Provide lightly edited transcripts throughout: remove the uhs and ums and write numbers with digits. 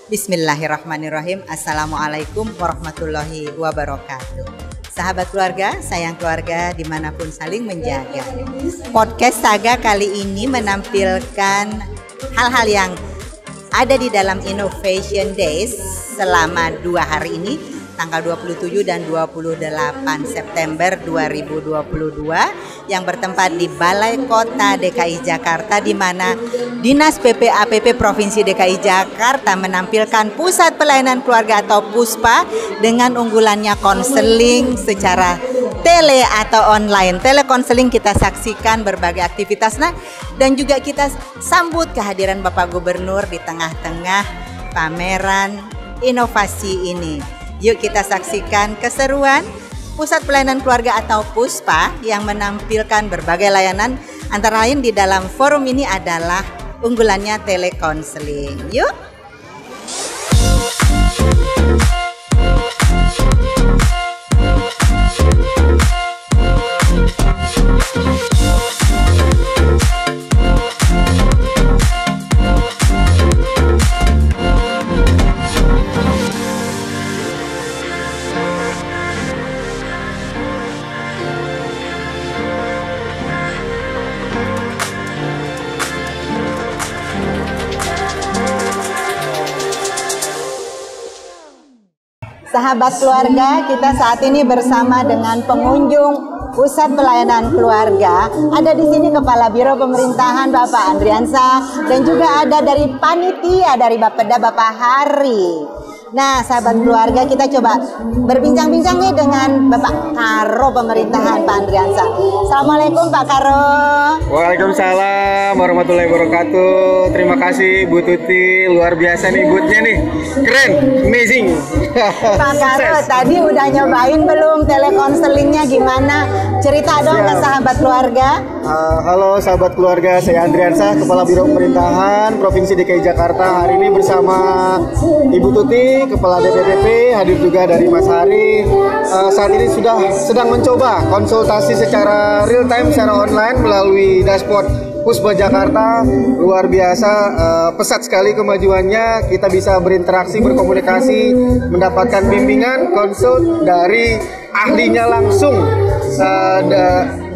Bismillahirrahmanirrahim. Assalamualaikum warahmatullahi wabarakatuh. Sahabat keluarga, sayang keluarga dimanapun saling menjaga. Podcast Saga kali ini menampilkan hal-hal yang ada di dalam Innovation Days selama 2 hari ini, tanggal 27 dan 28 September 2022 yang bertempat di Balai Kota DKI Jakarta, di mana Dinas PPAPP Provinsi DKI Jakarta menampilkan Pusat Pelayanan Keluarga atau PUSPA dengan unggulannya konseling secara tele atau online. Telekonseling kita saksikan berbagai aktivitas, dan juga kita sambut kehadiran Bapak Gubernur di tengah-tengah pameran inovasi ini. Yuk kita saksikan keseruan Pusat Pelayanan Keluarga atau PUSPA yang menampilkan berbagai layanan, antara lain di dalam forum ini adalah unggulannya telekonseling. Yuk. Sahabat keluarga, kita saat ini bersama dengan pengunjung Pusat Pelayanan Keluarga. Ada di sini Kepala Biro Pemerintahan Bapak Andriansa, dan juga ada dari panitia dari Bapeda Bapak Hari. Nah, sahabat keluarga, kita coba berbincang-bincang nih dengan Bapak Karo Pemerintahan Pak Andriansa. Assalamualaikum Pak Karo. Waalaikumsalam warahmatullahi wabarakatuh. Terima kasih Bu Tuti, luar biasa nih boothnya nih, keren, amazing. Pak Karo, tadi udah nyobain belum telekonselingnya gimana? Cerita dong ke sahabat keluarga. Halo sahabat keluarga, saya Andriansa, Kepala Biro Pemerintahan Provinsi DKI Jakarta. Hari ini bersama Ibu Tuti, Kepala DPPP, hadir juga dari Mas Hari. Saat ini sedang mencoba konsultasi secara real time, secara online melalui dashboard PUSPA Jakarta. Luar biasa, pesat sekali kemajuannya. Kita bisa berinteraksi, berkomunikasi, mendapatkan bimbingan, konsul dari ahlinya langsung,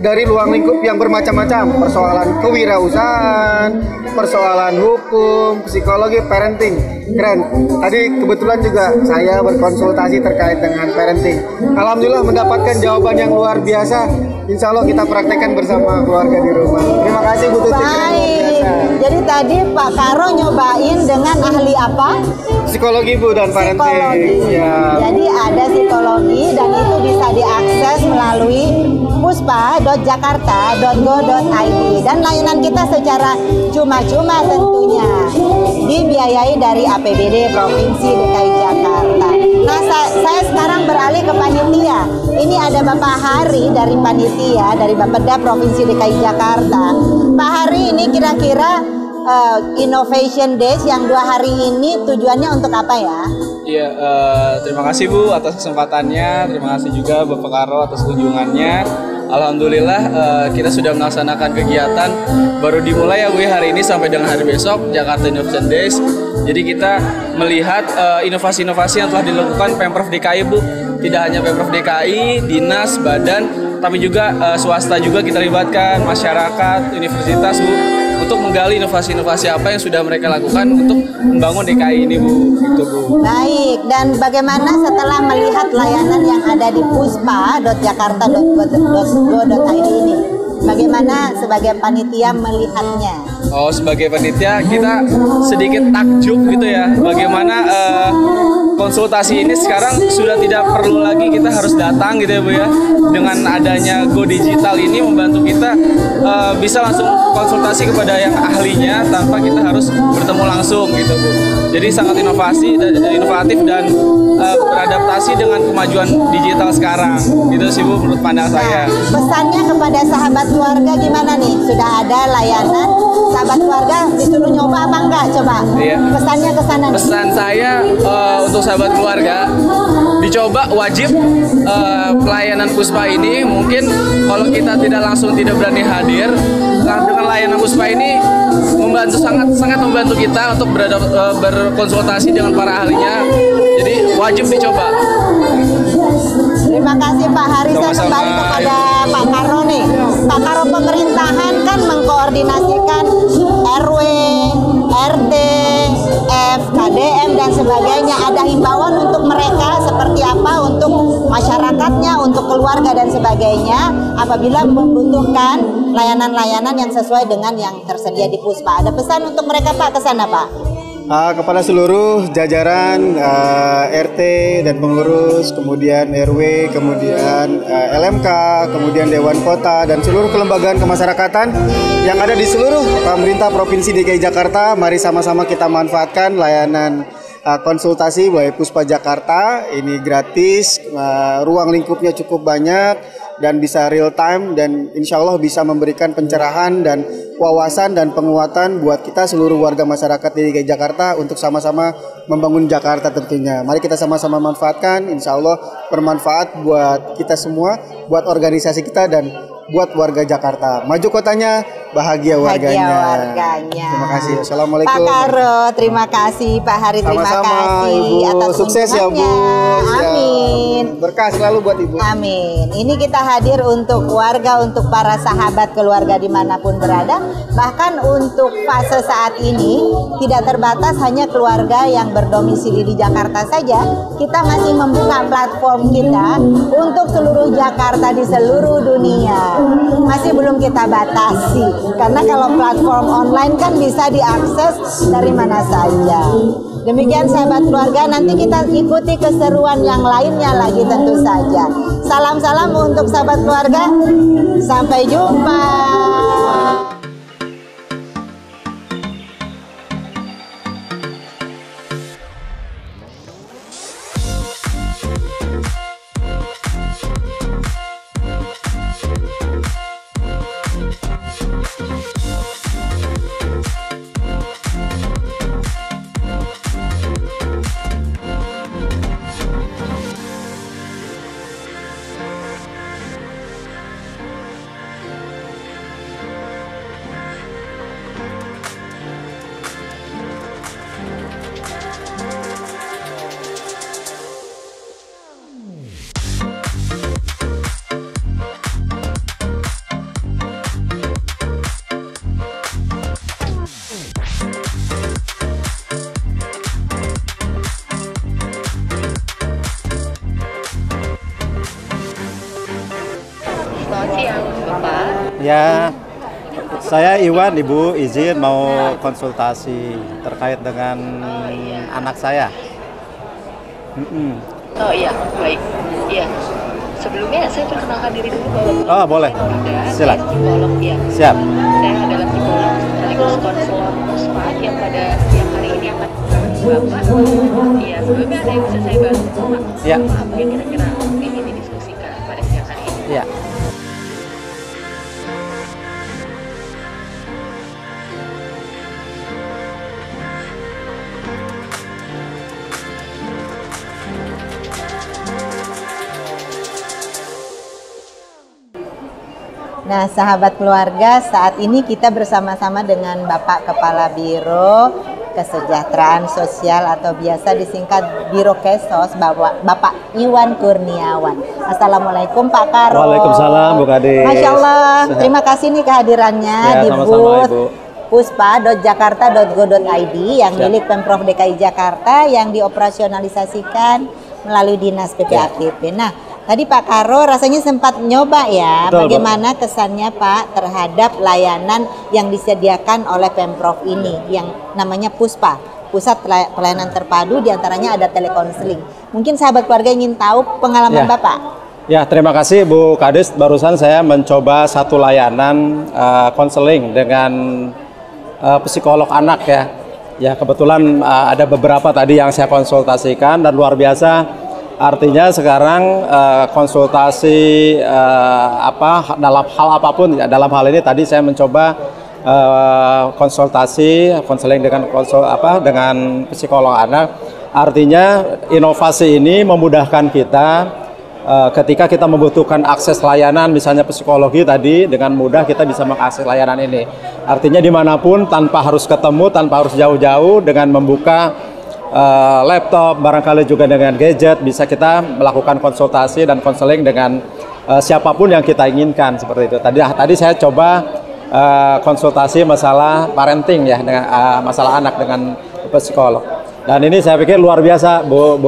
dari ruang lingkup yang bermacam-macam, persoalan kewirausahaan, persoalan hukum, psikologi, parenting. Keren. Tadi kebetulan juga saya berkonsultasi terkait dengan parenting. Alhamdulillah mendapatkan jawaban yang luar biasa. Insya Allah kita praktekkan bersama keluarga di rumah. Terima kasih Bu Tuti. Baik. Jadi tadi Pak Karo nyobain dengan ahli apa? Psikologi Bu dan parenting. Psikologi. Ya. Jadi ada psikologi dan itu bisa diakses melalui puspa.jakarta.go.id, dan layanan kita secara cuma-cuma tentunya, dibiayai dari APBD Provinsi DKI Jakarta. Nah, saya sekarang beralih ke panitia. Ini ada Bapak Hari dari panitia dari Bapeda Provinsi DKI Jakarta. Pak Hari, ini kira-kira Innovation Days yang 2 hari ini tujuannya untuk apa ya? Iya, terima kasih Bu atas kesempatannya. Terima kasih juga Bapak Karo atas kunjungannya. Alhamdulillah kita sudah melaksanakan kegiatan baru dimulai ya Bu hari ini sampai dengan hari besok, Jakarta Innovation Days. Jadi kita melihat inovasi-inovasi yang telah dilakukan Pemprov DKI Bu. Tidak hanya Pemprov DKI, dinas, badan, tapi juga swasta juga kita libatkan, masyarakat, universitas Bu, untuk menggali inovasi-inovasi apa yang sudah mereka lakukan untuk membangun DKI ini Bu. Gitu Bu. Baik, dan bagaimana setelah melihat layanan yang ada di puspa.jakarta.go.id ini? Bagaimana sebagai panitia melihatnya? Oh, sebagai panitia kita sedikit takjub gitu ya. Bagaimana konsultasi ini sekarang sudah tidak perlu lagi kita harus datang gitu ya Bu ya. Dengan adanya Go Digital ini membantu kita bisa langsung konsultasi kepada yang ahlinya tanpa kita harus bertemu langsung gitu Bu. Jadi sangat inovatif dan beradaptasi dengan kemajuan digital sekarang. Gitu sih Bu menurut pandang saya. Pesannya kepada sahabat keluarga gimana nih? Sudah ada layanan sahabat keluarga disuruh nyoba apa enggak? Coba. Iya. Pesannya ke sana nih. Pesan saya untuk sahabat keluarga dicoba wajib pelayanan Puspa ini. Mungkin kalau kita tidak berani hadir, dengan layanan Puspa ini membantu sangat membantu kita untuk berkonsultasi dengan para ahlinya. Jadi wajib dicoba. Terima kasih Pak Hari. Saya kembali kepada Pak Karo nih. Pak Karo, pemerintahan kan mengkoordinasikan RW, RT, KDM dan sebagainya. Ada himbauan untuk mereka seperti apa untuk masyarakatnya, untuk keluarga dan sebagainya apabila membutuhkan layanan-layanan yang sesuai dengan yang tersedia di Puspa. Ada pesan untuk mereka Pak ke sana Pak? Kepada seluruh jajaran RT dan pengurus, kemudian RW, kemudian LMK, kemudian Dewan Kota dan seluruh kelembagaan kemasyarakatan yang ada di seluruh pemerintah Provinsi DKI Jakarta, mari sama-sama kita manfaatkan layanan konsultasi by Puspa Jakarta. Ini gratis, ruang lingkupnya cukup banyak dan bisa real time dan insya Allah bisa memberikan pencerahan dan wawasan dan penguatan buat kita seluruh warga masyarakat di DKI Jakarta untuk sama-sama membangun Jakarta tentunya. Mari kita sama-sama manfaatkan, insya Allah bermanfaat buat kita semua, buat organisasi kita dan buat warga Jakarta. Maju kotanya, bahagia warganya. Terima kasih. Assalamualaikum. Pak Karo, terima kasih. Pak Hari, terima kasih Ibu. atas sukses ya Bu. Amin. Berkah selalu buat Ibu. Amin. Ini kita hadir untuk warga, untuk para sahabat keluarga dimanapun berada. Bahkan untuk fase saat ini tidak terbatas hanya keluarga yang berdomisili di Jakarta saja. Kita masih membuka platform kita untuk seluruh Jakarta di seluruh dunia. Masih belum kita batasi. Karena kalau platform online kan bisa diakses dari mana saja. Demikian sahabat keluarga, nanti kita ikuti keseruan yang lainnya lagi tentu saja. Salam-salam untuk sahabat keluarga. Sampai jumpa. Ya, saya Iwan, Ibu izin mau konsultasi terkait dengan anak saya. Oh iya, baik. Iya. Sebelumnya saya perkenalkan diri dulu bahwa Oh, boleh. Silakan. Psikolog ya. Siap. Saya adalah psikolog sekaligus konselor Puspa yang pada siang hari ini akan Bapak. Iya, sebelumnya ada yang bisa saya bantu, Pak? Ya. Apa yang kira-kira ingin didiskusikan pada siang hari ini? Ya. Nah, sahabat keluarga, saat ini kita bersama-sama dengan Bapak Kepala Biro Kesejahteraan Sosial atau biasa disingkat Biro Kesos, Bapak Iwan Kurniawan. Assalamualaikum Pak Karo. Waalaikumsalam Bu Kades. Masya Allah, terima kasih nih kehadirannya di booth puspa.jakarta.go.id yang milik Pemprov DKI Jakarta yang dioperasionalisasikan melalui Dinas PPAKP. Nah, tadi Pak Karo rasanya sempat nyoba ya. Betul, bagaimana kesannya Pak terhadap layanan yang disediakan oleh Pemprov ini yang namanya Puspa. pusat pelayanan terpadu, diantaranya ada telekonseling. Mungkin sahabat keluarga ingin tahu pengalaman Bapak. Ya, terima kasih Bu Kades. Barusan saya mencoba satu layanan konseling dengan psikolog anak ya. Ya, kebetulan ada beberapa tadi yang saya konsultasikan dan luar biasa. Artinya sekarang konsultasi dalam hal apapun, ya, dalam hal ini tadi saya mencoba konseling dengan dengan psikolog anak. Artinya inovasi ini memudahkan kita ketika kita membutuhkan akses layanan, misalnya psikologi tadi, dengan mudah kita bisa mengakses layanan ini. Artinya dimanapun tanpa harus ketemu, tanpa harus jauh-jauh, dengan membuka laptop, barangkali juga dengan gadget, bisa kita melakukan konsultasi dan konseling dengan siapapun yang kita inginkan, seperti itu. Tadi saya coba konsultasi masalah parenting ya, dengan masalah anak dengan psikolog. Dan ini saya pikir luar biasa, Bu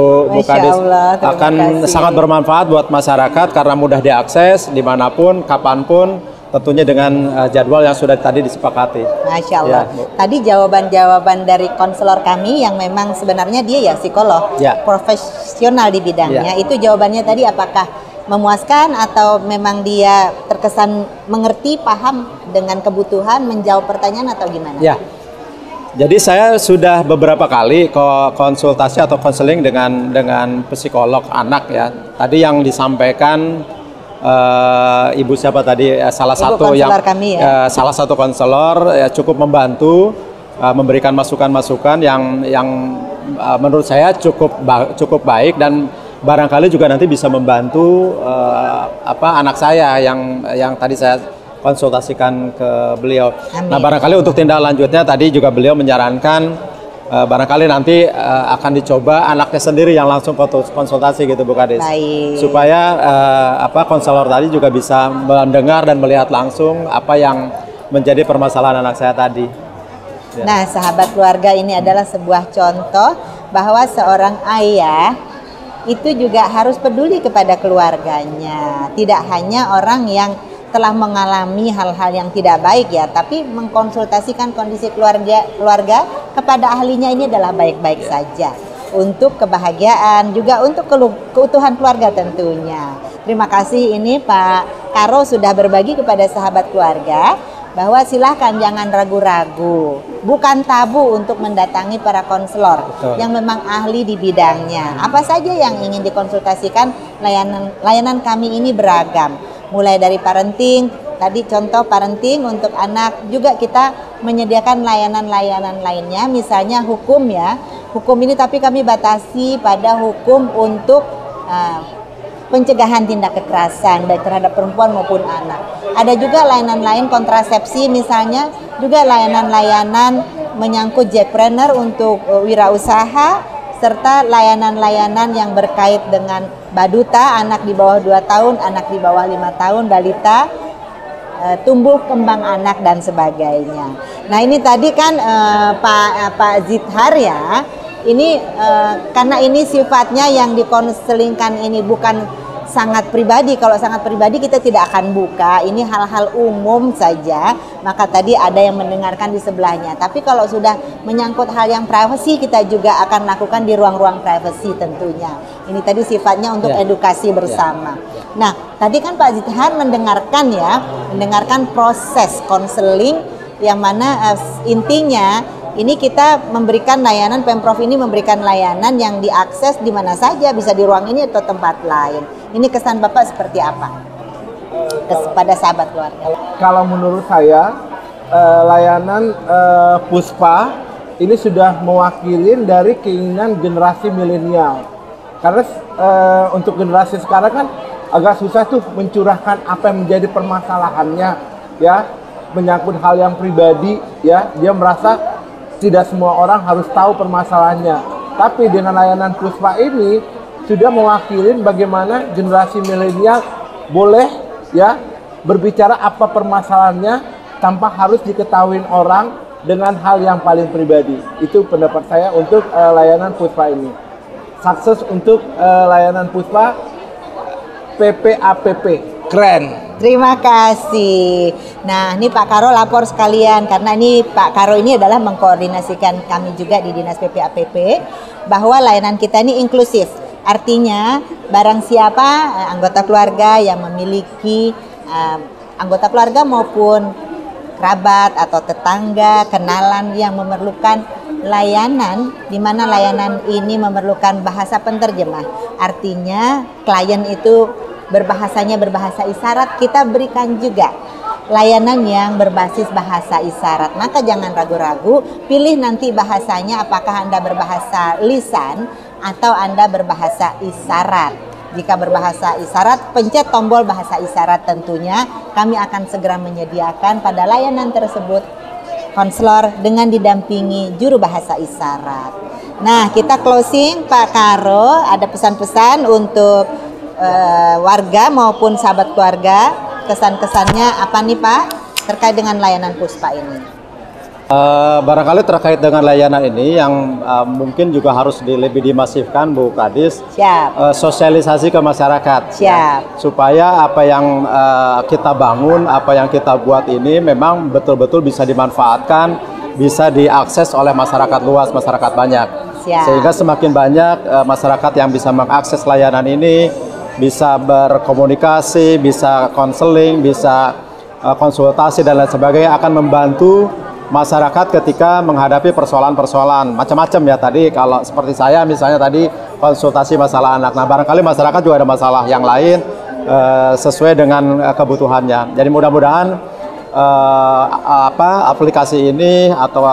Kades, akan sangat bermanfaat buat masyarakat karena mudah diakses dimanapun, kapanpun. Tentunya dengan jadwal yang sudah tadi disepakati. Masya Allah. Ya, tadi jawaban-jawaban dari konselor kami yang memang sebenarnya dia ya psikolog, profesional di bidangnya. Itu jawabannya tadi apakah memuaskan atau memang dia terkesan mengerti, paham dengan kebutuhan, menjawab pertanyaan atau gimana? Ya. Jadi saya sudah beberapa kali konsultasi atau konseling dengan psikolog anak ya. Tadi yang disampaikan Ibu siapa tadi, salah satu konselor ya, cukup membantu, memberikan masukan-masukan yang menurut saya cukup baik, dan barangkali juga nanti bisa membantu anak saya yang tadi saya konsultasikan ke beliau. Amin. Nah, barangkali untuk tindak lanjutnya tadi juga beliau menyarankan barangkali nanti akan dicoba anaknya sendiri yang langsung konsultasi gitu Bu Kades. Baik. Supaya konselor tadi juga bisa mendengar dan melihat langsung apa yang menjadi permasalahan anak saya tadi. Ya. Nah, sahabat keluarga, ini adalah sebuah contoh bahwa seorang ayah itu juga harus peduli kepada keluarganya. Tidak hanya orang yang telah mengalami hal-hal yang tidak baik ya, tapi mengkonsultasikan kondisi keluarga kepada ahlinya ini adalah baik-baik saja untuk kebahagiaan, juga untuk keutuhan keluarga tentunya. Terima kasih ini Pak Karo sudah berbagi kepada sahabat keluarga bahwa silahkan jangan ragu-ragu, bukan tabu untuk mendatangi para konselor yang memang ahli di bidangnya. Apa saja yang ingin dikonsultasikan, layanan kami ini beragam. Mulai dari parenting, tadi contoh parenting untuk anak, juga kita menyediakan layanan-layanan lainnya, misalnya hukum ya. Hukum ini tapi kami batasi pada hukum untuk pencegahan tindak kekerasan baik terhadap perempuan maupun anak. Ada juga layanan lain kontrasepsi misalnya, juga layanan-layanan menyangkut jackpreneur untuk wirausaha, serta layanan-layanan yang berkait dengan baduta, anak di bawah 2 tahun, anak di bawah 5 tahun, balita, tumbuh kembang anak dan sebagainya. Nah, ini tadi kan Pak Zithar ya, ini karena ini sifatnya yang dikonselingkan ini bukan sangat pribadi. Kalau sangat pribadi kita tidak akan buka, ini hal-hal umum saja, maka tadi ada yang mendengarkan di sebelahnya. Tapi kalau sudah menyangkut hal yang privasi, kita juga akan lakukan di ruang-ruang privasi tentunya. Ini tadi sifatnya untuk edukasi bersama. Nah, tadi kan Pak Zithar mendengarkan proses konseling yang mana intinya ini kita memberikan layanan, Pemprov ini memberikan layanan yang diakses di mana saja, bisa di ruang ini atau tempat lain. Ini kesan Bapak seperti apa kepada sahabat keluarga? Kalau menurut saya layanan Puspa ini sudah mewakili dari keinginan generasi milenial. Karena untuk generasi sekarang kan agak susah tuh mencurahkan apa yang menjadi permasalahannya, ya, menyangkut hal yang pribadi, ya. Dia merasa tidak semua orang harus tahu permasalahannya. Tapi dengan layanan Puspa ini sudah mewakili bagaimana generasi milenial boleh ya berbicara apa permasalahannya tanpa harus diketahui orang dengan hal yang paling pribadi. Itu pendapat saya untuk layanan Puspa ini. Sukses untuk layanan Puspa PPAPP, keren. Terima kasih. Nah, ini Pak Karo lapor sekalian karena ini Pak Karo ini adalah mengkoordinasikan kami juga di Dinas PPAPP bahwa layanan kita ini inklusif. Artinya barang siapa anggota keluarga yang memiliki anggota keluarga maupun kerabat atau tetangga, kenalan yang memerlukan layanan, di mana layanan ini memerlukan bahasa penterjemah. Artinya klien itu berbahasanya berbahasa isyarat, kita berikan juga layanan yang berbasis bahasa isyarat. Maka jangan ragu-ragu, pilih nanti bahasanya apakah Anda berbahasa lisan atau Anda berbahasa isyarat. Jika berbahasa isyarat, pencet tombol bahasa isyarat tentunya. Kami akan segera menyediakan pada layanan tersebut konselor dengan didampingi juru bahasa isyarat. Nah, kita closing Pak Karo, ada pesan-pesan untuk warga maupun sahabat keluarga, kesan-kesannya apa nih Pak terkait dengan layanan Puspa ini? Barangkali terkait dengan layanan ini yang mungkin juga harus lebih dimasifkan Bu Kadis. Siap. Sosialisasi ke masyarakat. Siap. Ya, supaya apa yang kita bangun, apa yang kita buat ini memang betul-betul bisa dimanfaatkan, bisa diakses oleh masyarakat luas, masyarakat banyak. Siap. Sehingga semakin banyak masyarakat yang bisa mengakses layanan ini, bisa berkomunikasi, bisa konseling, bisa konsultasi dan lain sebagainya, akan membantu masyarakat ketika menghadapi persoalan-persoalan macam-macam ya. Tadi kalau seperti saya misalnya tadi konsultasi masalah anak. Nah, barangkali masyarakat juga ada masalah yang lain sesuai dengan kebutuhannya. Jadi mudah-mudahan aplikasi ini atau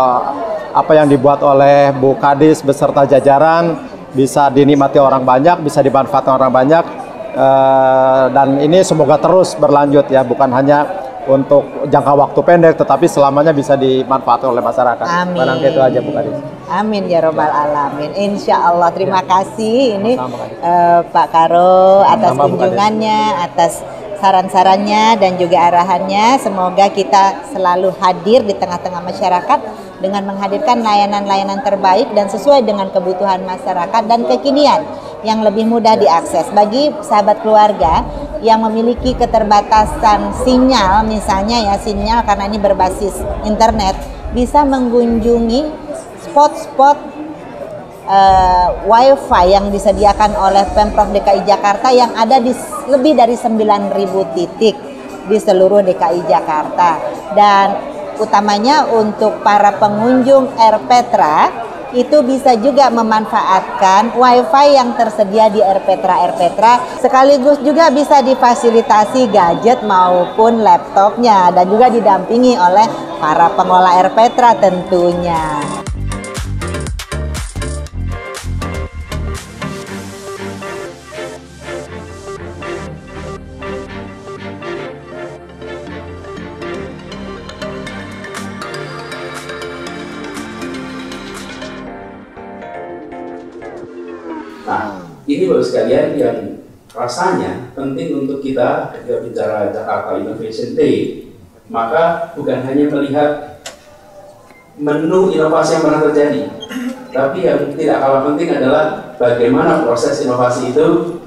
apa yang dibuat oleh Bu Kadis beserta jajaran bisa dinikmati orang banyak, bisa dimanfaatkan orang banyak. Dan ini semoga terus berlanjut ya, bukan hanya untuk jangka waktu pendek tetapi selamanya bisa dimanfaatkan oleh masyarakat. Amin. Barangkali itu aja Bu Kadis. Amin ya robbal alamin. Insya Allah. Terima kasih ini Pak Karo atas kunjungannya, atas saran-sarannya dan juga arahannya. Semoga kita selalu hadir di tengah-tengah masyarakat dengan menghadirkan layanan-layanan terbaik dan sesuai dengan kebutuhan masyarakat dan kekinian yang lebih mudah diakses. Bagi sahabat keluarga yang memiliki keterbatasan sinyal, misalnya ya sinyal karena ini berbasis internet, bisa mengunjungi spot-spot Wi-Fi yang disediakan oleh Pemprov DKI Jakarta yang ada di lebih dari 9.000 titik di seluruh DKI Jakarta. Dan utamanya untuk para pengunjung RPetra itu bisa juga memanfaatkan Wi-Fi yang tersedia di RPetra, sekaligus juga bisa difasilitasi gadget maupun laptopnya dan juga didampingi oleh para pengelola RPetra tentunya. Nah, ini baru sekalian yang rasanya penting untuk kita ketika bicara Jakarta Innovation Day, maka bukan hanya melihat menu inovasi yang pernah terjadi, tapi yang tidak kalah penting adalah bagaimana proses inovasi itu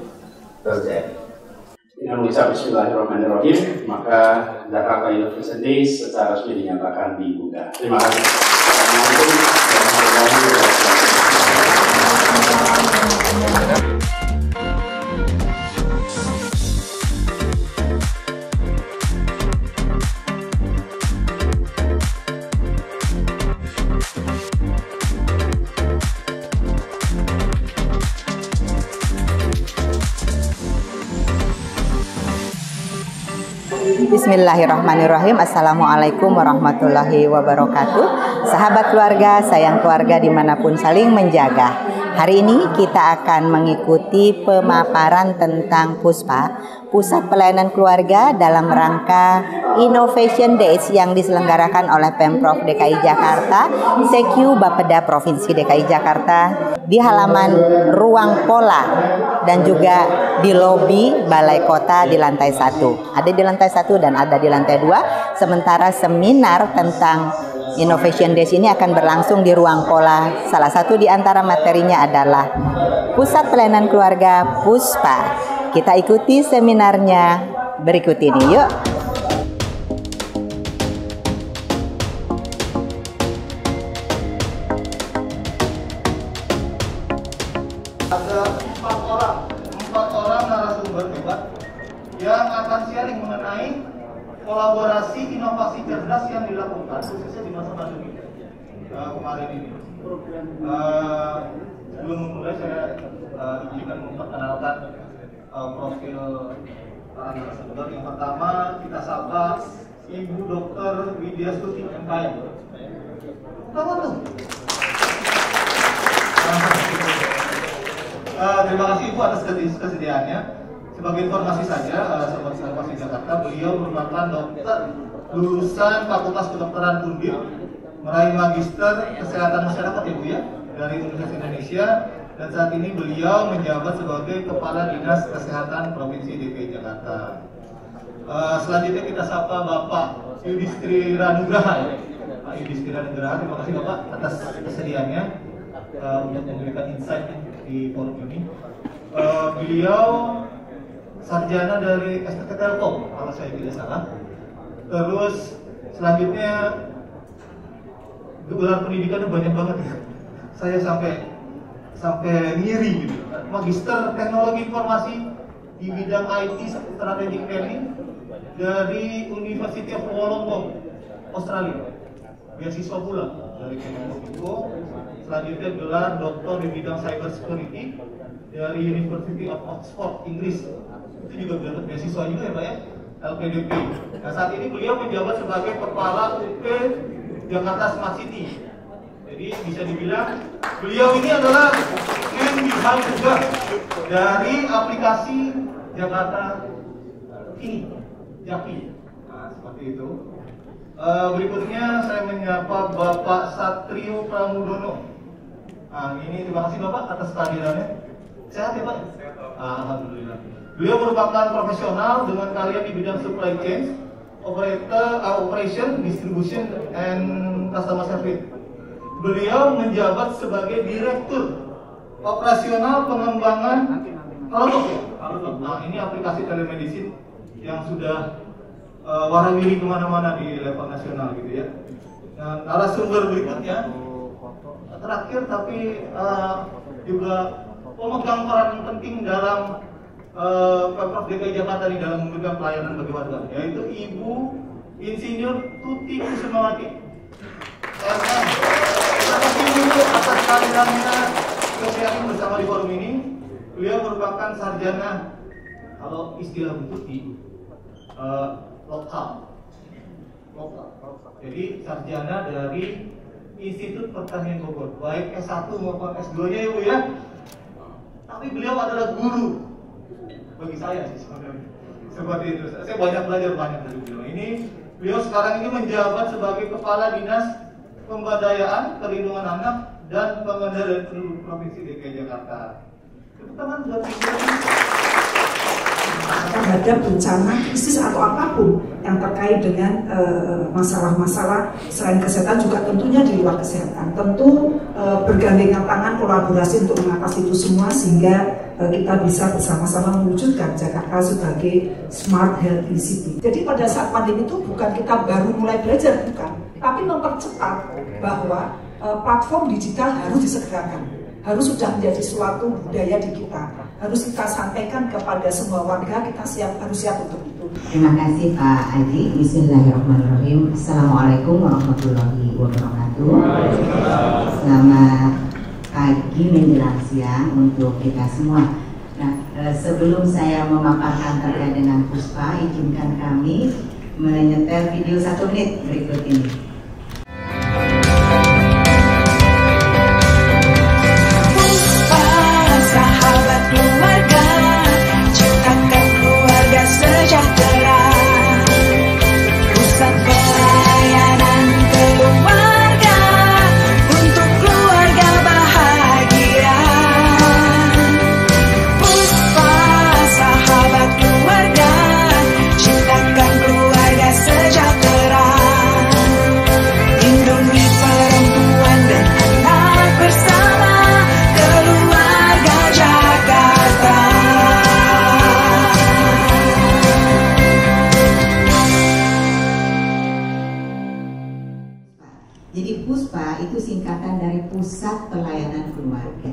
terjadi. Dengan mengucap Bismillahirrahmanirrahim, maka Jakarta Innovation Day secara resmi dinyatakan dibuka. Terima kasih. Assalamualaikum warahmatullahi wabarakatuh. Bismillahirrahmanirrahim. Assalamualaikum warahmatullahi wabarakatuh. Sahabat keluarga, sayang keluarga dimanapun saling menjaga. Hari ini kita akan mengikuti pemaparan tentang Puspa, Pusat Pelayanan Keluarga dalam rangka Innovation Days yang diselenggarakan oleh Pemprov DKI Jakarta, Sekyu Bapeda Provinsi DKI Jakarta di halaman Ruang Pola dan juga di lobi Balai Kota di lantai 1. Ada di lantai 1 dan ada di lantai 2. Sementara seminar tentang Innovation Days ini akan berlangsung di Ruang Pola. Salah satu di antara materinya adalah Pusat Pelayanan Keluarga Puspa. Kita ikuti seminarnya berikut ini. Yuk. Ada empat orang narasumber hebat yang akan sharing mengenai kolaborasi inovasi cerdas yang dilakukan khususnya di masa pandemi kemarin ini. Sebelum memulai saya izinkan memperkenalkan profil para narasumber. Yang pertama kita sapa Ibu Dr. Widya Stuti MKM. Apa tuh? Terima kasih Ibu atas kesediaannya. Sebagai informasi saja, Sobat Sarpasi Jakarta, beliau merupakan dokter lulusan Fakultas Kedokteran Undip, meraih Magister Kesehatan Masyarakat ya Bu ya, dari Universitas Indonesia, dan saat ini beliau menjabat sebagai Kepala Dinas Kesehatan Provinsi DKI Jakarta. Selanjutnya kita sapa Bapak Yudhistira Nugraha. Pak Yudhistira Nugraha, terima kasih Bapak atas kesediaannya untuk memberikan insight di forum ini. Beliau sarjana dari STT Telkom kalau saya tidak salah. Terus selanjutnya gelar pendidikannya banyak banget ya. Saya sampai ngiri gitu. Magister Teknologi Informasi di bidang IT Strategic Planning dari University of Wollongong, Australia. Beasiswa pula dari Kemenkominfo. Selanjutnya gelar doktor di bidang Cyber Security dari University of Oxford, Inggris. Itu juga dapat beasiswa juga ya Pak ya, LPDP. Nah saat ini beliau menjabat sebagai Kepala UP Jakarta Smart City. Jadi bisa dibilang beliau ini adalah man behind juga dari aplikasi Jakarta ini, Jaki. Nah seperti itu. Berikutnya saya menyapa Bapak Satrio Pramudono. Nah ini terima kasih Bapak atas kehadirannya. Sehat ya Pak? Alhamdulillah. Beliau merupakan profesional dengan kalian di bidang supply chain, operation, distribution, and customer service. Beliau menjabat sebagai Direktur Operasional Pengembangan Halodoc ya? Nah ini aplikasi telemedicine yang sudah warawiri kemana-mana di level nasional gitu ya. Nah, narasumber berikutnya terakhir tapi juga pemegang peran penting dalam Pemprov DKI Jakarta di dalam memberikan pelayanan bagi warga, yaitu Ibu Insinyur Tuti Kusumawati. Terima kasih dulu atas kehadirannya kesehatan bersama di forum ini. Beliau merupakan sarjana, kalau istilah Bu Tuti, lokal. Jadi sarjana dari Institut Pertanian Bogor, baik S1 maupun S2-nya ya Bu ya. Tapi beliau adalah guru bagi saya sih sebenarnya. Seperti itu. Saya belajar banyak dari beliau. Beliau sekarang ini menjabat sebagai Kepala Dinas Pemberdayaan Perlindungan Anak dan Pengendalian Penduduk Provinsi DKI Jakarta. Tepuk tangan buat terhadap bencana, krisis atau apapun yang terkait dengan masalah-masalah selain kesehatan juga tentunya di luar kesehatan. Tentu bergandengan tangan kolaborasi untuk mengatasi itu semua sehingga kita bisa bersama-sama mewujudkan Jakarta sebagai Smart Healthy City. Jadi pada saat pandemi itu bukan kita baru mulai belajar, bukan, tapi mempercepat bahwa platform digital harus disegerakan, harus sudah menjadi suatu budaya di kita, harus kita sampaikan kepada semua warga, kita harus siap untuk itu. Terima kasih Pak Haji. Bismillahirrahmanirrahim. Assalamualaikum warahmatullahi wabarakatuh. Selamat pagi menjelang siang untuk kita semua. Nah, sebelum saya memaparkan terkait dengan Puspa, izinkan kami menyetel video 1 menit berikut ini. Jadi PUSPA itu singkatan dari Pusat Pelayanan Keluarga.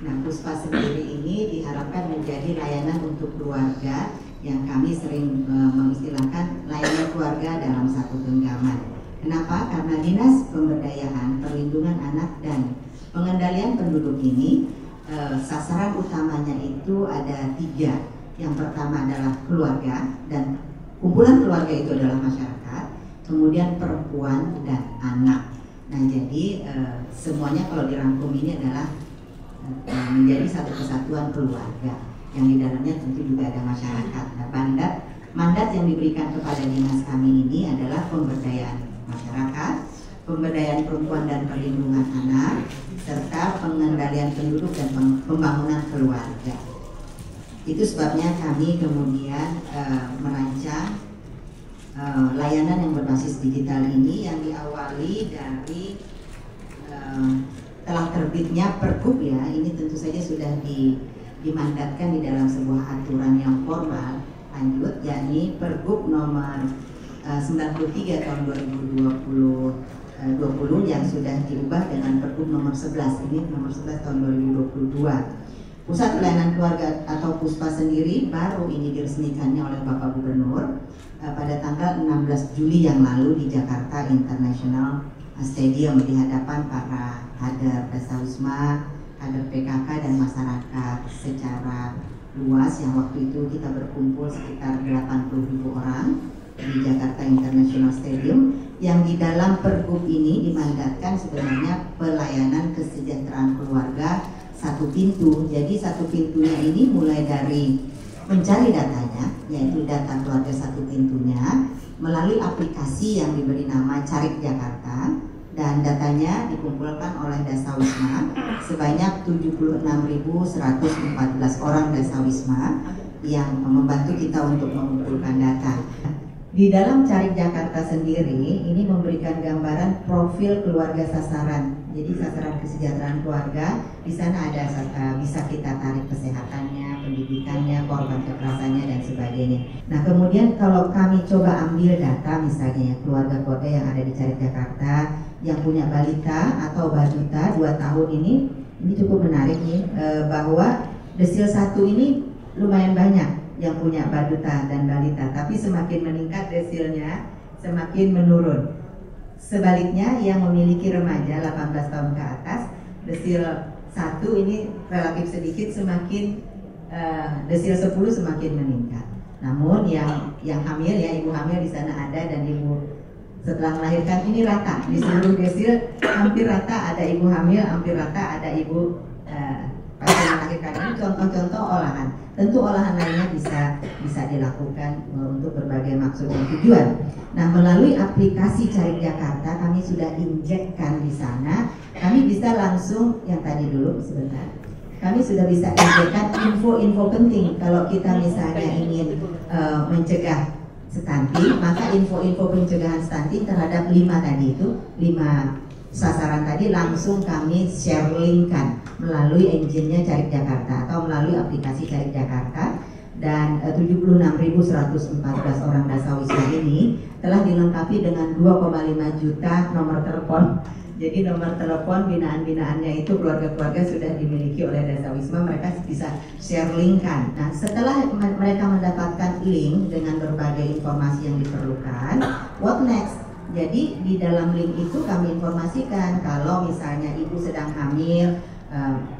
Nah, PUSPA sendiri ini diharapkan menjadi layanan untuk keluarga yang kami sering mengistilahkan layanan keluarga dalam satu genggaman. Kenapa? Karena Dinas Pemberdayaan, Perlindungan Anak dan Pengendalian Penduduk ini sasaran utamanya itu ada 3. Yang pertama adalah keluarga, dan kumpulan keluarga itu adalah masyarakat, kemudian perempuan dan anak. Nah, jadi semuanya kalau dirangkum ini adalah menjadi satu kesatuan keluarga yang di dalamnya tentu juga ada masyarakat. Nah, mandat yang diberikan kepada dinas kami ini adalah pemberdayaan masyarakat, pemberdayaan perempuan dan perlindungan anak, serta pengendalian penduduk dan pembangunan keluarga. Itu sebabnya kami kemudian merancang layanan yang berbasis digital ini yang diawali dari telah terbitnya Pergub ya. Ini tentu saja sudah dimandatkan di dalam sebuah aturan yang formal lanjut, yakni Pergub nomor 93 tahun 2020 yang sudah diubah dengan Pergub nomor 11, ini nomor 11 tahun 2022. Pusat Pelayanan Keluarga atau PUSPA sendiri baru ini diresmikannya oleh Bapak Gubernur pada tanggal 16 Juli yang lalu di Jakarta International Stadium di hadapan para kader Dasawisma, kader PKK dan masyarakat secara luas yang waktu itu kita berkumpul sekitar 80.000 orang di Jakarta International Stadium, yang di dalam Pergub ini dimandatkan sebenarnya pelayanan kesejahteraan keluarga satu pintu. Jadi satu pintunya ini mulai dari mencari datanya, yaitu data keluarga satu pintunya melalui aplikasi yang diberi nama Carik Jakarta, dan datanya dikumpulkan oleh Dasawisma sebanyak 76.114 orang Dasawisma yang membantu kita untuk mengumpulkan data. Di dalam Carik Jakarta sendiri ini memberikan gambaran profil keluarga sasaran. Jadi sasaran kesejahteraan keluarga di sana ada bisa kita tarik kesehatannya, pendidikannya, korban kekerasannya dan sebagainya. Nah, kemudian kalau kami coba ambil data misalnya keluarga-keluarga yang ada di Carik Jakarta yang punya balita atau balita 2 tahun ini cukup menarik nih, bahwa desil 1 ini lumayan banyak yang punya balita dan balita, tapi semakin meningkat desilnya semakin menurun. Sebaliknya yang memiliki remaja 18 tahun ke atas, desil 1 ini relatif sedikit, semakin desil 10 semakin meningkat. Namun yang hamil ya, ibu hamil di sana ada, dan ibu setelah melahirkan ini rata di seluruh desil, hampir rata ada ibu hamil, hampir rata ada ibu pasien melahirkan. Ini contoh-contoh olahan. Tentu olahan lainnya bisa dilakukan untuk berbagai maksud dan tujuan. Nah, melalui aplikasi Carik Jakarta kami sudah injekkan di sana. Kami bisa langsung, yang tadi dulu sebentar, kami sudah bisa injekkan info-info penting. Kalau kita misalnya ingin mencegah stunting, maka info-info pencegahan stunting terhadap 5 tadi itu, 5 sasaran tadi langsung kami share linkkan melalui engine-nya Carik Jakarta atau melalui aplikasi Carik Jakarta, dan 76.114 orang Dasawisma ini telah dilengkapi dengan 2,5 juta nomor telepon. Jadi nomor telepon binaan-binaannya itu keluarga-keluarga sudah dimiliki oleh Dasawisma, mereka bisa share linkkan. Nah, setelah mereka mendapatkan link dengan berbagai informasi yang diperlukan, what next? Jadi di dalam link itu kami informasikan kalau misalnya ibu sedang hamil,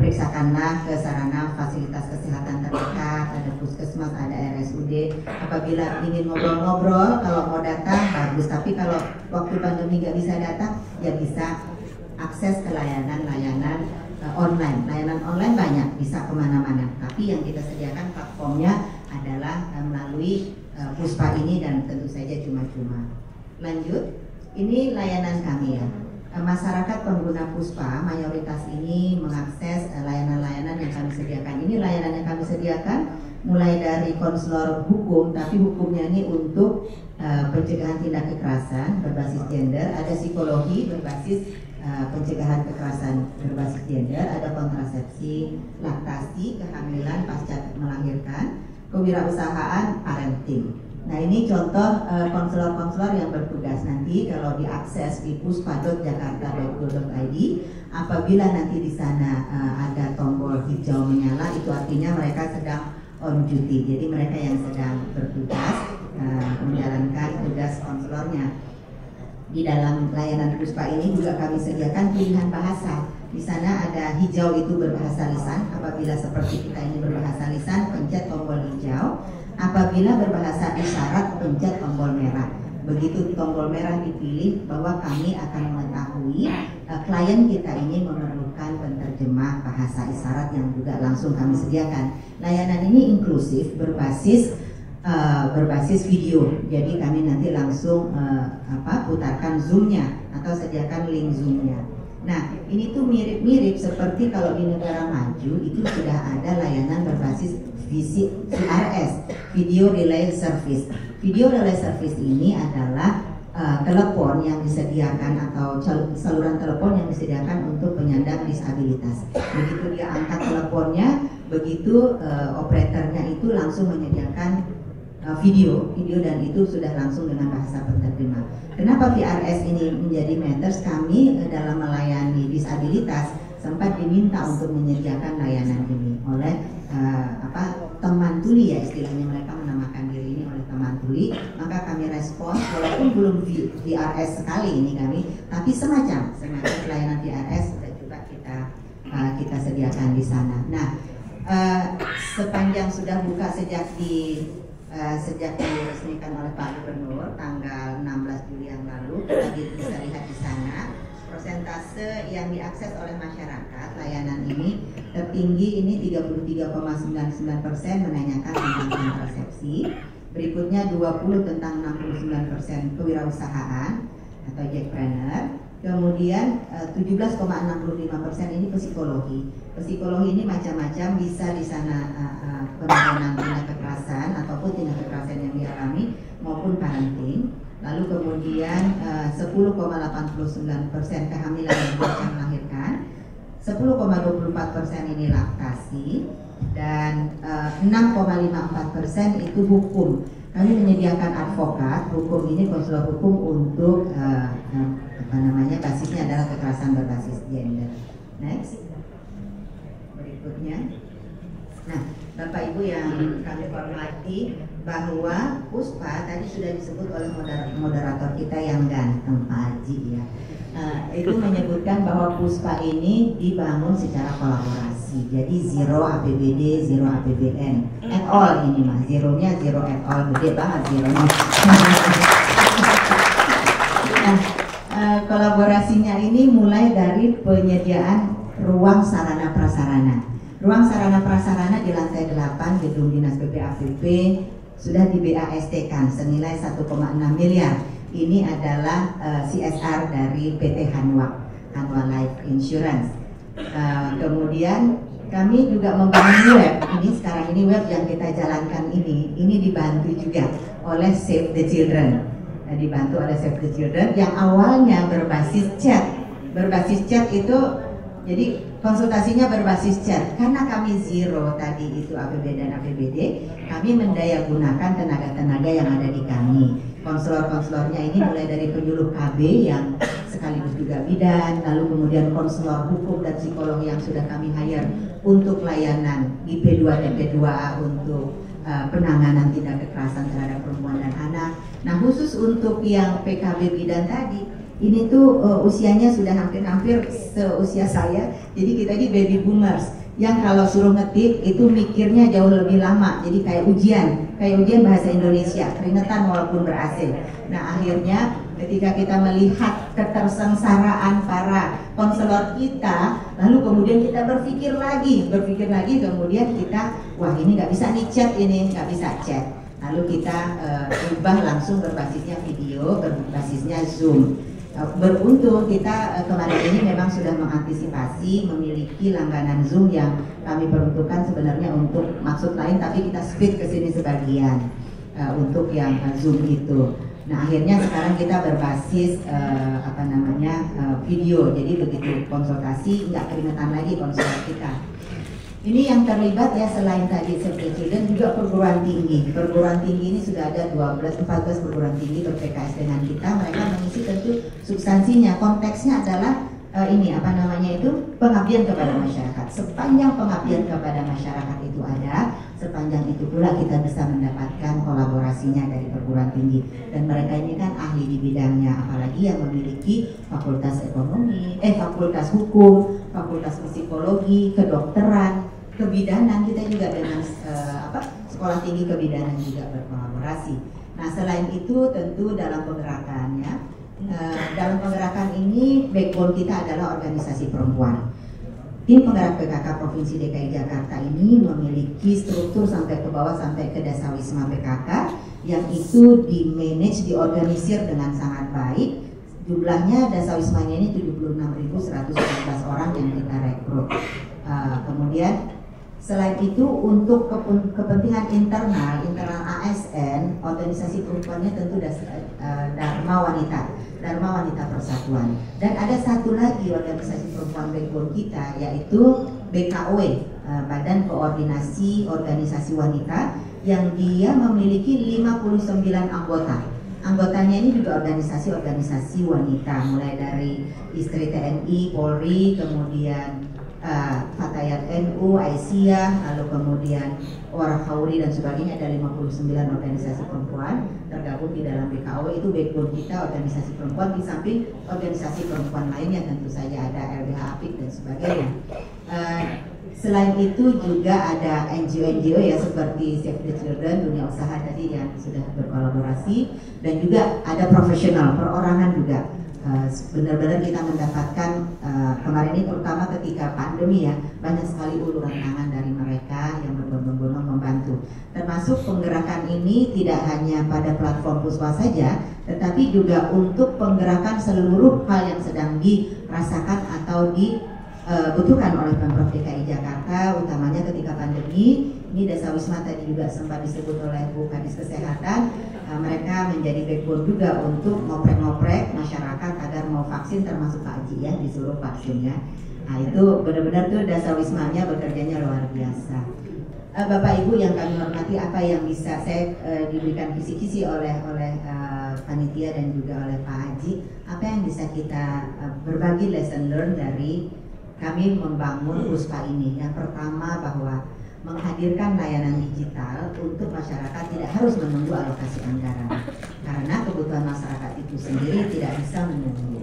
periksakanlah ke sarana fasilitas kesehatan terdekat, ada puskesmas, ada RSUD. Apabila ingin ngobrol-ngobrol, kalau mau datang bagus, tapi kalau waktu pandemi nggak bisa datang, ya bisa akses ke layanan-layanan online. Layanan online banyak, bisa kemana-mana. Tapi yang kita sediakan platformnya adalah melalui PUSPA ini, dan tentu saja cuma-cuma. Lanjut, ini layanan kami ya. Masyarakat pengguna PUSPA mayoritas ini mengakses layanan-layanan yang kami sediakan. Ini layanan yang kami sediakan mulai dari konselor hukum, tapi hukumnya ini untuk pencegahan tindak kekerasan berbasis gender, ada psikologi berbasis pencegahan kekerasan berbasis gender, ada kontrasepsi, laktasi, kehamilan pasca melahirkan, kewirausahaan, parenting. Nah ini contoh konselor-konselor yang bertugas nanti kalau diakses di puspa.jakarta.go.id, apabila nanti di sana ada tombol hijau menyala, itu artinya mereka sedang on duty. Jadi mereka yang sedang bertugas menjalankan tugas konselornya. Di dalam layanan Puspa ini juga kami sediakan pilihan bahasa. Di sana ada hijau itu berbahasa lisan. Apabila seperti kita ini berbahasa lisan, pencet tombol hijau. Apabila berbahasa isyarat, pencet tombol merah. Begitu tombol merah dipilih, bahwa kami akan mengetahui klien kita ini memerlukan penerjemah bahasa isyarat yang juga langsung kami sediakan. Layanan ini inklusif, berbasis video. Jadi kami nanti langsung putarkan zoomnya atau sediakan link zoomnya. Nah ini tuh mirip-mirip seperti kalau di negara maju itu sudah ada layanan berbasis VRS, Video Relay Service. Video Relay Service ini adalah telepon yang disediakan atau saluran telepon yang disediakan untuk penyandang disabilitas. Begitu dia angkat teleponnya, begitu operatornya itu langsung menyediakan video dan itu sudah langsung dengan bahasa penerjemah. Kenapa VRS ini menjadi matters? Kami dalam melayani disabilitas sempat diminta untuk menyediakan layanan ini oleh teman tuli, ya istilahnya, mereka menamakan diri ini oleh teman tuli. Maka kami respon, walaupun belum VRS sekali ini kami, tapi semacam layanan VRS juga kita sediakan di sana. Nah sepanjang sudah buka sejak diresmikan oleh Pak Gubernur tanggal 16 Juli yang lalu, kita bisa lihat di sana persentase yang diakses oleh masyarakat layanan ini tertinggi ini 33,99% menanyakan tentang kontrasepsi, berikutnya 20 tentang 69% kewirausahaan atau jackpreneur, kemudian 17,65% ini psikologi. Psikologi ini macam-macam, bisa di sana penanganan tindak kekerasan ataupun tindak kekerasan yang dialami maupun parenting. Lalu kemudian 10,89% kehamilan yang pasca melahirkan, 10,24% ini laktasi, dan 6,54% itu hukum. Kami menyediakan advokat hukum, ini konselor hukum untuk basisnya adalah kekerasan berbasis gender. Next, berikutnya. Nah, Bapak Ibu yang kami hormati, bahwa Puspa tadi sudah disebut oleh moderator kita yang ganteng, Pak Haji ya. Itu menyebutkan bahwa Puspa ini dibangun secara kolaborasi. Jadi zero APBD, zero APBN, at all ini mas. Zeronya zero at all, gede banget zeronya. Nah, kolaborasinya ini mulai dari penyediaan ruang sarana prasarana. Ruang sarana prasarana di lantai 8 gedung Dinas PPAPP sudah di BAST-kan senilai 1,6 miliar. Ini adalah CSR dari PT Hanwha Life Insurance. Kemudian kami juga membangun web. Ini sekarang ini web yang kita jalankan ini dibantu juga oleh Save the Children. Dibantu oleh Save the Children yang awalnya berbasis chat. Berbasis chat itu jadi konsultasinya berbasis chat. Karena kami zero tadi itu APB dan APBD, kami mendaya gunakan tenaga-tenaga yang ada di kami. Konselor-konselornya ini mulai dari penyuluh KB yang sekaligus juga bidan, lalu kemudian konselor hukum dan psikolog yang sudah kami hire untuk layanan IP2 dan P2A untuk penanganan tindak kekerasan terhadap perempuan dan anak. Nah khusus untuk yang PKB bidan tadi, ini tuh usianya sudah hampir-hampir seusia saya. Jadi kita ini baby boomers yang kalau suruh ngetik itu mikirnya jauh lebih lama. Jadi kayak ujian bahasa Indonesia, keringetan walaupun berhasil. Nah akhirnya ketika kita melihat ketersengsaraan para konselor kita, lalu kemudian kita berpikir lagi, kemudian kita, wah ini nggak bisa nih chat, ini nggak bisa chat. Lalu kita ubah langsung berbasisnya video, berbasisnya Zoom. Beruntung kita kemarin ini memang sudah mengantisipasi memiliki langganan Zoom yang kami peruntukkan sebenarnya untuk maksud lain, tapi kita speed ke sini sebagian untuk yang Zoom itu. Nah akhirnya sekarang kita berbasis video, jadi begitu konsultasi nggak keringetan lagi konsultasi kita. Ini yang terlibat ya selain tadi Save the Children juga perguruan tinggi. Perguruan tinggi ini sudah ada 12-14 perguruan tinggi ber-PKS dengan kita. Mereka mengisi tentu substansinya. Konteksnya adalah pengabdian kepada masyarakat. Sepanjang pengabdian kepada masyarakat itu ada, sepanjang itu pula kita bisa mendapatkan kolaborasinya dari perguruan tinggi. Dan mereka ini kan ahli di bidangnya, apalagi yang memiliki fakultas ekonomi, fakultas hukum, fakultas psikologi, kedokteran, kebidanan. Kita juga dengan sekolah tinggi kebidanan juga berkolaborasi. Nah, selain itu tentu dalam pengerakannya, dalam pengerakan ini backbone kita adalah organisasi perempuan. Tim penggerak PKK Provinsi DKI Jakarta ini memiliki struktur sampai ke bawah, sampai ke Dasawisma PKK, yang itu di-manage, diorganisir dengan sangat baik. Jumlahnya Dasawismanya ini 76.114 orang yang kita rekrut. Kemudian selain itu untuk kepentingan internal ASN, organisasi perempuannya tentu Dharma Wanita Persatuan. Dan ada satu lagi organisasi perempuan backbone kita, yaitu BKOW, Badan Koordinasi Organisasi Wanita, yang dia memiliki 59 anggota. Anggotanya ini juga organisasi-organisasi wanita, mulai dari Istri TNI, Polri, kemudian Fatayat NU, Aisyah, lalu kemudian Warakauri dan sebagainya. Ada 59 organisasi perempuan tergabung di dalam BKOW. Itu backbone kita, organisasi perempuan, di samping organisasi perempuan lainnya tentu saja ada LBH Apik dan sebagainya. Selain itu juga ada NGO ya seperti Save the Children, Dunia Usaha tadi yang sudah berkolaborasi, dan juga ada profesional, perorangan juga. Benar-benar kita mendapatkan kemarin ini, terutama ketika pandemi ya, banyak sekali uluran tangan dari mereka yang berbondong-bondong membantu. Termasuk penggerakan ini tidak hanya pada platform Puspa saja, tetapi juga untuk penggerakan seluruh hal yang sedang dirasakan atau dibutuhkan oleh Pemprov DKI Jakarta, utamanya ketika pandemi. Ini Dasawisma tadi juga sempat disebut oleh Bu Kadis Kesehatan. Mereka menjadi backbone juga untuk ngoprek-ngoprek masyarakat agar mau vaksin, termasuk Pak Haji ya, disuruh vaksinnya. Nah, itu benar-benar tuh Dasawismanya bekerjanya luar biasa. Bapak Ibu yang kami hormati, apa yang bisa saya diberikan kisi-kisi oleh panitia dan juga oleh Pak Haji, apa yang bisa kita berbagi lesson learn dari kami membangun Puspa ini. Yang pertama, bahwa menghadirkan layanan digital untuk masyarakat tidak harus menunggu alokasi anggaran, karena kebutuhan masyarakat itu sendiri tidak bisa menunggu.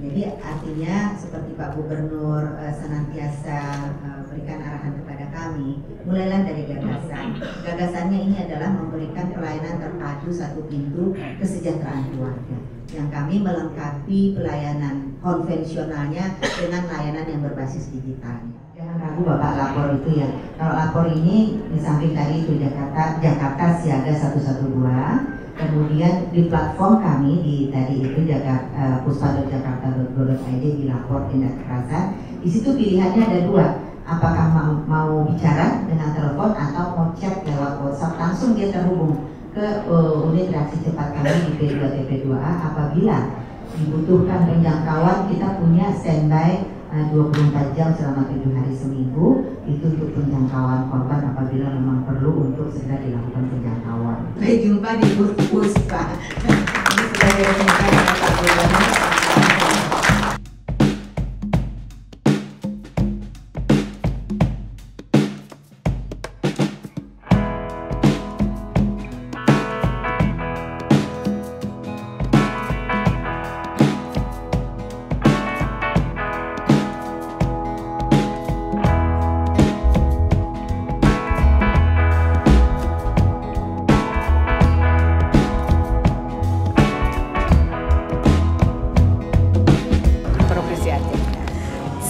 Jadi artinya seperti Pak Gubernur senantiasa berikan arahan kepada kami, mulailah dari gagasan. Gagasannya ini adalah memberikan pelayanan terpadu satu pintu kesejahteraan keluarga, yang kami melengkapi pelayanan konvensionalnya dengan layanan yang berbasis digitalnya. Jangan ragu Bapak lapor itu ya. Kalau lapor ini di samping tadi itu Jakarta Siaga 112. Kemudian di platform kami di tadi itu puspa.jakarta.go.id di lapor tindak kekerasan. Di situ pilihannya ada dua. Apakah mau bicara dengan telepon atau mau chat lewat WhatsApp, langsung dia terhubung ke unit reaksi cepat kami di P2 TP2A. Apabila dibutuhkan penjangkauan, kita punya standby 24 jam selama 7 hari seminggu, itu untuk penjangkauan korban apabila memang perlu untuk segera dilakukan penjangkauan. Sampai jumpa di Puspa. Ini sudah diresmikan oleh Pak Gubernur.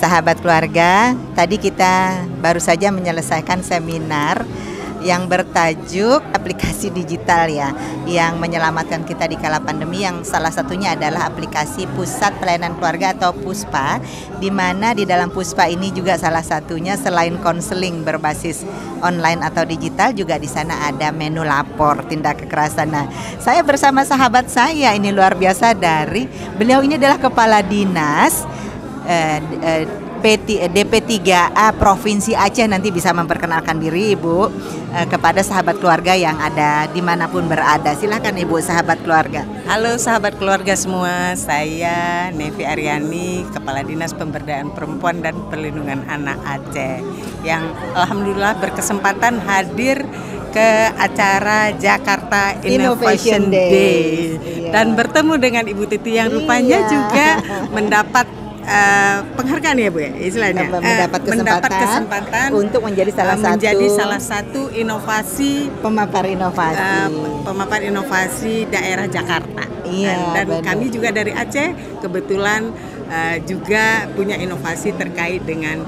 Sahabat keluarga, tadi kita baru saja menyelesaikan seminar yang bertajuk aplikasi digital ya, yang menyelamatkan kita di kala pandemi, yang salah satunya adalah aplikasi Pusat Pelayanan Keluarga atau Puspa, di mana di dalam Puspa ini juga salah satunya selain konseling berbasis online atau digital, juga di sana ada menu lapor tindak kekerasan. Nah, saya bersama sahabat saya ini luar biasa, beliau ini adalah kepala dinas DP3A Provinsi Aceh nanti bisa memperkenalkan diri Ibu kepada sahabat keluarga yang ada dimanapun berada. Silakan Ibu, sahabat keluarga. Halo sahabat keluarga semua, saya Nevi Aryani, Kepala Dinas Pemberdayaan Perempuan dan Perlindungan Anak Aceh, yang alhamdulillah berkesempatan hadir ke acara Jakarta Innovation Day dan bertemu dengan Ibu Titi yang rupanya juga mendapat penghargaan ya Bu ya, istilahnya mendapat kesempatan untuk menjadi salah satu inovasi pemapar inovasi daerah Jakarta. Dan kami juga dari Aceh kebetulan juga punya inovasi terkait dengan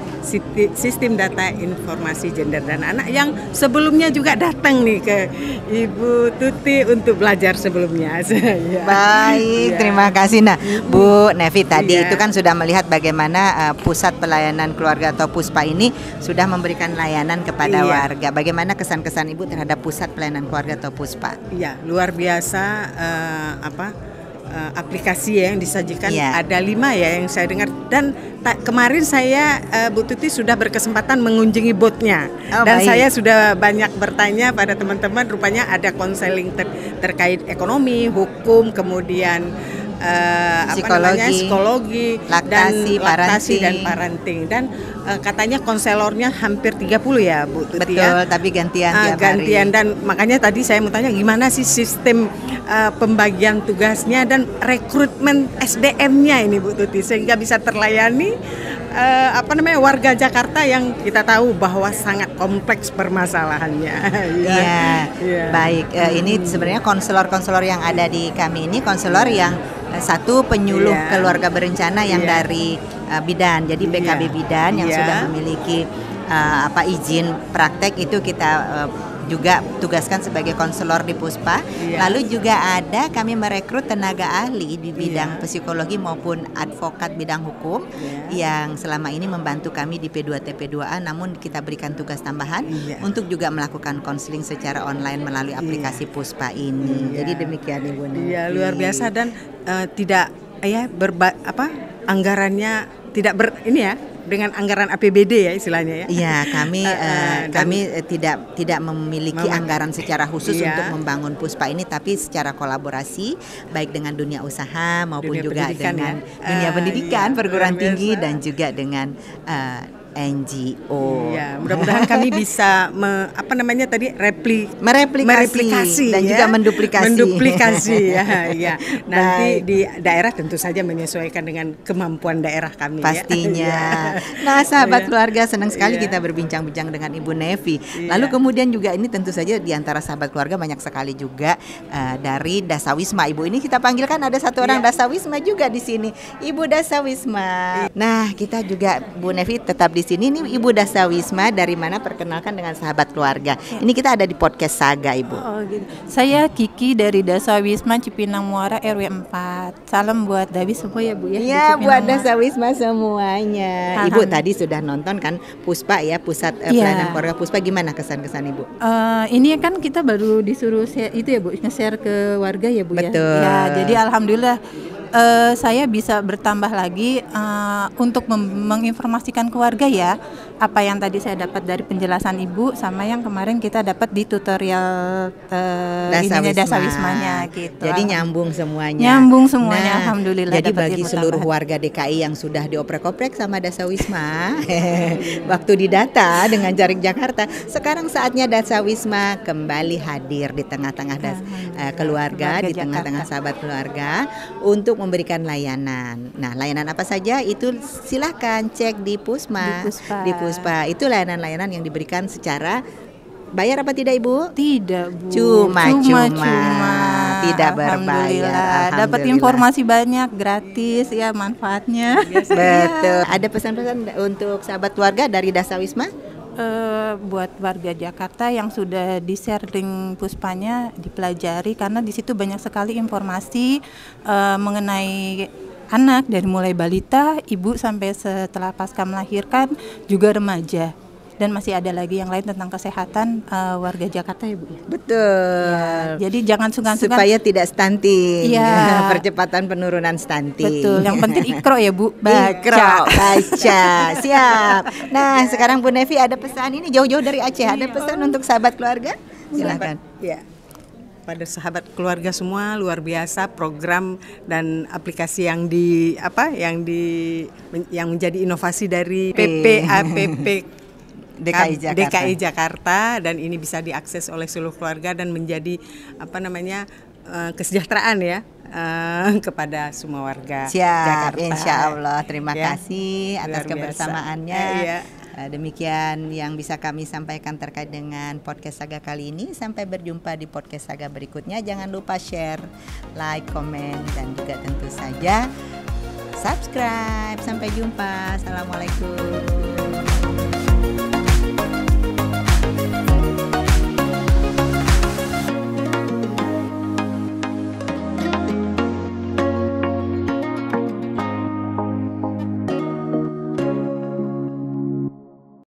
sistem data informasi gender dan anak yang sebelumnya juga datang nih ke Ibu Tuti untuk belajar sebelumnya. Baik, terima kasih. Nah, Bu Nevi tadi itu kan sudah melihat bagaimana Pusat Pelayanan Keluarga atau PUSPA ini sudah memberikan layanan kepada warga. Bagaimana kesan-kesan Ibu terhadap Pusat Pelayanan Keluarga atau PUSPA? Iya, luar biasa. Aplikasi yang disajikan ada 5 ya yang saya dengar, dan kemarin saya Bu Tuti sudah berkesempatan mengunjungi botnya dan baik. Saya sudah banyak bertanya pada teman-teman, rupanya ada konseling terkait ekonomi, hukum, kemudian psikologi, laktasi dan parenting, dan katanya konselornya hampir 30 ya Bu Tuti. Betul, tapi gantian tiap hari. Dan makanya tadi saya mau tanya gimana sih sistem pembagian tugasnya dan rekrutmen SDM-nya ini Bu Tuti sehingga bisa terlayani warga Jakarta yang kita tahu bahwa sangat kompleks permasalahannya. Baik, ini sebenarnya konselor-konselor yang ada di kami ini konselor yang satu penyuluh keluarga berencana yang dari bidan, jadi PKB bidan yang sudah memiliki izin praktek, itu kita juga tugaskan sebagai konselor di PUSPA. Lalu juga ada kami merekrut tenaga ahli di bidang psikologi maupun advokat bidang hukum yang selama ini membantu kami di P2TP2A, namun kita berikan tugas tambahan untuk juga melakukan konseling secara online melalui aplikasi PUSPA ini. Jadi demikian Ibu Nevi. Iya, luar biasa, dan tidak anggarannya tidak dengan anggaran APBD ya istilahnya ya. Iya, kami tidak memiliki anggaran secara khusus untuk membangun PUSPA ini, tapi secara kolaborasi baik dengan dunia usaha maupun juga dengan dunia pendidikan, perguruan tinggi dan juga dengan NGO. Ya, mudah-mudahan kami bisa mereplikasi dan juga menduplikasi. ya. Nanti di daerah tentu saja menyesuaikan dengan kemampuan daerah kami. Pastinya. Nah, sahabat keluarga, senang sekali kita berbincang-bincang dengan Ibu Nevi. Lalu kemudian juga ini tentu saja di antara sahabat keluarga banyak sekali juga dari Dasawisma. Ibu ini kita panggilkan ada satu orang Dasawisma juga di sini, Ibu Dasawisma. Nah, kita juga Bu Nevi tetap di sini. Ini Ibu Dasawisma dari mana? Perkenalkan dengan sahabat keluarga. Ini kita ada di podcast Saga, Ibu. Gitu. Saya Kiki dari Dasawisma Cipinang Muara RW 4. Salam buat Dawi semua ya Bu ya. Iya, buat Dasawisma semuanya. Ibu tadi sudah nonton kan PUSPA ya, Pusat Pelayanan Keluarga PUSPA. Gimana kesan-kesan Ibu? Ini kan kita baru disuruh itu ya Bu, nge-share ke warga ya Bu. Betul. Ya, jadi alhamdulillah saya bisa bertambah lagi untuk menginformasikan ke warga ya apa yang tadi saya dapat dari penjelasan Ibu sama yang kemarin kita dapat di tutorial Dasawismanya gitu. Jadi nyambung semuanya. Alhamdulillah. Jadi bagi seluruh warga DKI yang sudah dioprek-oprek sama Dasawisma waktu didata dengan Jaring Jakarta, sekarang saatnya Dasawisma kembali hadir di tengah-tengah keluarga, di tengah-tengah sahabat keluarga untuk memberikan layanan. Nah, layanan apa saja itu silahkan cek di PUSPA. Di PUSPA itu layanan-layanan yang diberikan secara bayar apa tidak Ibu? Tidak Bu. Cuma. Tidak berbayar. Dapat informasi banyak, gratis ya manfaatnya. Betul. Ada pesan-pesan untuk sahabat keluarga dari Dasawisma? Buat warga Jakarta yang sudah di-share link PUSPA-nya dipelajari karena di situ banyak sekali informasi mengenai anak dari mulai balita, ibu sampai setelah pasca melahirkan juga remaja. dan masih ada lagi yang lain tentang kesehatan warga Jakarta ya Bu. Betul. Ya, jadi jangan sungkan-sungkan supaya tidak stunting. Iya. Percepatan penurunan stunting. Betul. Yang penting ikro ya Bu. Baca. Siap. Nah, sekarang Bu Nevi ada pesan ini jauh-jauh dari Aceh. Ada pesan untuk sahabat keluarga? Silakan. Ya. Pada sahabat keluarga semua, luar biasa program dan aplikasi yang menjadi inovasi dari PPAPP DKI Jakarta, dan ini bisa diakses oleh seluruh keluarga dan menjadi kesejahteraan ya kepada semua warga Jakarta. Insya Allah. Terima kasih atas kebersamaannya. Demikian yang bisa kami sampaikan terkait dengan podcast Saga kali ini. Sampai berjumpa di podcast Saga berikutnya. Jangan lupa share, like, komen, dan juga tentu saja subscribe. Sampai jumpa. Assalamualaikum.